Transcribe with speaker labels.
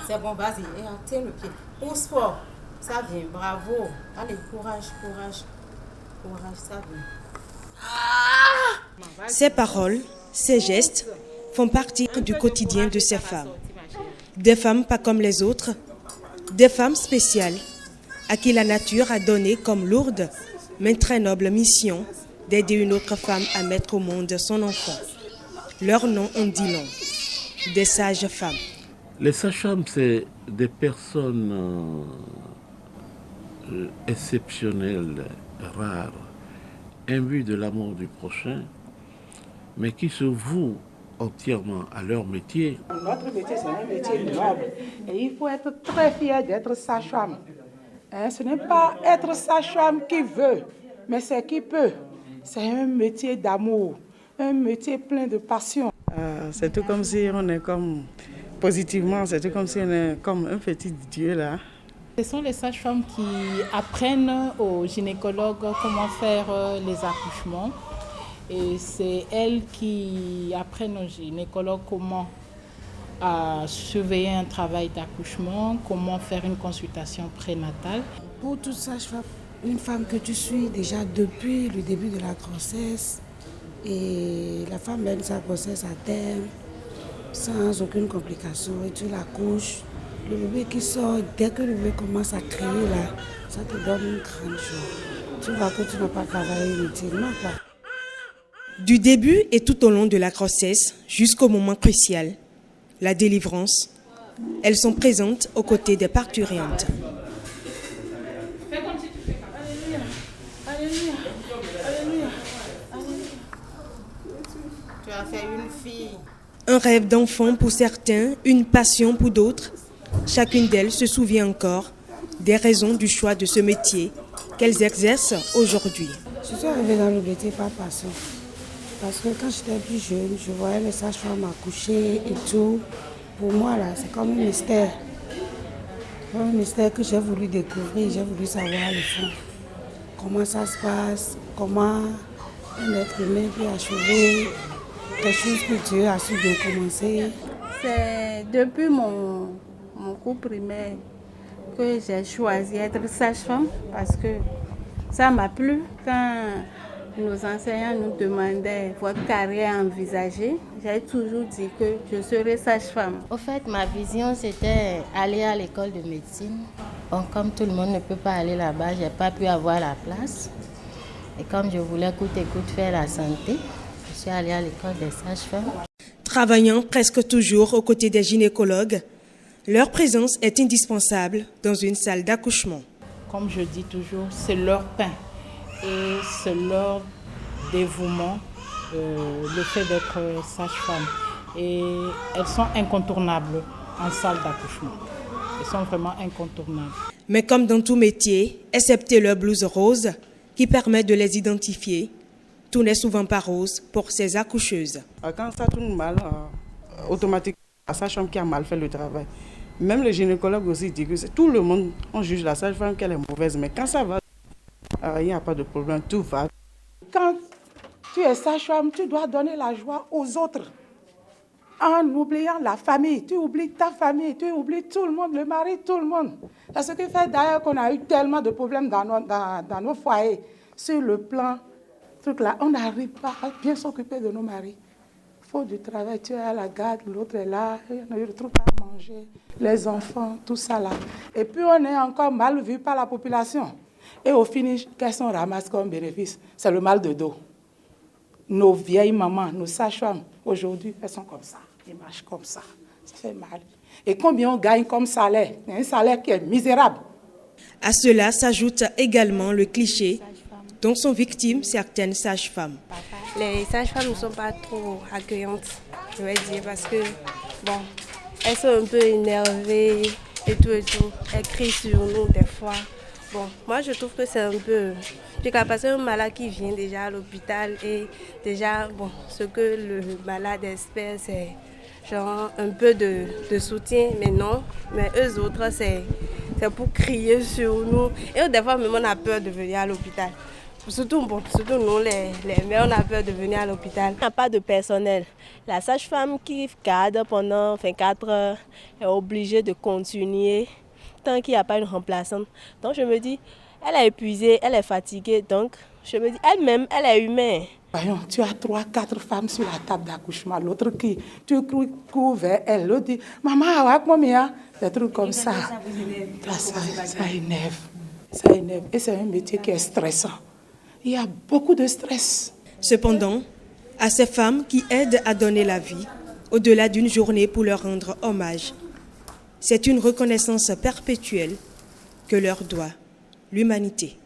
Speaker 1: C'est bon, vas-y. Tiens le pied. Pousse fort. Ça vient, bravo. Allez, courage, courage. Courage, ça vient.
Speaker 2: Ces paroles, ces gestes font partie du quotidien de ces femmes. Des femmes pas comme les autres, des femmes spéciales, à qui la nature a donné comme lourde, mais très noble mission d'aider une autre femme à mettre au monde son enfant. Leur nom en dit long, des sages femmes.
Speaker 3: Les sages-femmes, c'est des personnes exceptionnelles, rares, imbues de l'amour du prochain, mais qui se vouent entièrement à leur métier.
Speaker 4: Notre métier, c'est un métier noble. Et il faut être très fier d'être sage-femme. Ce n'est pas être sage-femme qui veut, mais c'est qui peut. C'est un métier d'amour, un métier plein de passion.
Speaker 5: C'est tout comme si on est comme, positivement, c'est tout comme si on est comme un petit Dieu là.
Speaker 6: Ce sont les sages-femmes qui apprennent aux gynécologues comment faire les accouchements. Et c'est elles qui apprennent aux gynécologues comment surveiller un travail d'accouchement, comment faire une consultation prénatale.
Speaker 7: Pour toute sage-femme, une femme que tu suis déjà depuis le début de la grossesse, et la femme mène sa grossesse à terme sans aucune complication et tu l'accouches. Le bébé qui sort, dès que le bébé commence à crier là, ça te donne une grande joie. Tu vois que tu n'as pas travaillé inutilement.
Speaker 2: Du début et tout au long de la grossesse jusqu'au moment crucial, la délivrance, elles sont présentes aux côtés des parturientes.
Speaker 6: Fais comme si tu fais ça. Alléluia, alléluia, alléluia, alléluia.
Speaker 1: Tu as fait une fille.
Speaker 2: Un rêve d'enfant pour certains, une passion pour d'autres. Chacune d'elles se souvient encore des raisons du choix de ce métier qu'elles exercent aujourd'hui.
Speaker 7: Je suis arrivée dans le métier par passion. Parce que quand j'étais plus jeune, je voyais les sages-femmes accoucher et tout. Pour moi, là, c'est comme un mystère. Un mystère que j'ai voulu découvrir, j'ai voulu savoir le fond. Comment ça se passe, comment un être humain peut achever quelque chose que Dieu a su bien commencer.
Speaker 8: C'est depuis mon cours primaire que j'ai choisi d'être sage-femme parce que ça m'a plu. Quand nos enseignants nous demandaient votre carrière envisagée, j'ai toujours dit que je serais sage-femme.
Speaker 9: Au fait, ma vision, c'était aller à l'école de médecine. Bon, comme tout le monde ne peut pas aller là-bas, je n'ai pas pu avoir la place. Et comme je voulais coûte et coûte faire la santé, je suis allée à l'école des sages-femmes.
Speaker 2: Travaillant presque toujours aux côtés des gynécologues, leur présence est indispensable dans une salle d'accouchement.
Speaker 6: Comme je dis toujours, c'est leur pain et c'est leur dévouement, le fait d'être sage-femme. Et elles sont incontournables en salle d'accouchement. Elles sont vraiment incontournables.
Speaker 2: Mais comme dans tout métier, excepté leur blouse rose, qui permet de les identifier, tout n'est souvent pas rose pour ces accoucheuses.
Speaker 5: Quand ça tourne mal, automatiquement, la sage-femme qui a mal fait le travail. Même les gynécologues aussi disent que tout le monde, on juge la sage-femme qu'elle est mauvaise, mais quand ça va, il n'y a pas de problème, tout va.
Speaker 4: Quand tu es sage-femme, tu dois donner la joie aux autres. En oubliant la famille, tu oublies ta famille, tu oublies tout le monde, le mari, tout le monde. C'est ce qui fait d'ailleurs qu'on a eu tellement de problèmes dans nos foyers. Sur le plan, truc là, on n'arrive pas à bien s'occuper de nos maris. Il faut du travail, tu es à la garde, l'autre est là, il y a eu le truc à manger, les enfants, tout ça là. Et puis on est encore mal vu par la population. Et au finish, qu'est-ce qu'on ramasse comme bénéfice? C'est le mal de dos. Nos vieilles mamans, nos sages-femmes, aujourd'hui, elles sont comme ça. Elles marchent comme ça. Ça fait mal. Et combien on gagne comme salaire? Un salaire qui est misérable.
Speaker 2: À cela s'ajoute également le cliché dont sont victimes certaines sages-femmes.
Speaker 10: Les sages-femmes ne sont pas trop accueillantes, je vais dire, parce que, bon, elles sont un peu énervées et tout et tout. Elles crient sur nous des fois. Bon, moi je trouve que c'est un peu... Parce qu'un malade qui vient déjà à l'hôpital et déjà, bon, ce que le malade espère, c'est genre un peu de soutien, mais non. Mais eux autres, c'est pour crier sur nous. Et des fois, même on a peur de venir à l'hôpital. Surtout nous, les mères, on a peur de venir à l'hôpital. Il n'y a pas de personnel. La sage-femme qui garde pendant 24 heures est obligée de continuer tant qu'il n'y a pas une remplaçante. Donc je me dis, elle est épuisée, elle est fatiguée. Donc je me dis, elle-même, elle est humaine.
Speaker 4: Voyons, tu as 3-4 femmes sur la table d'accouchement. L'autre qui, tu cours vers elle, l'autre dit, maman, des trucs comme ça. Ça énerve. Ça énerve. Et c'est un métier qui est stressant. Il y a beaucoup de stress.
Speaker 2: Cependant, à ces femmes qui aident à donner la vie, au-delà d'une journée pour leur rendre hommage, c'est une reconnaissance perpétuelle que leur doit l'humanité.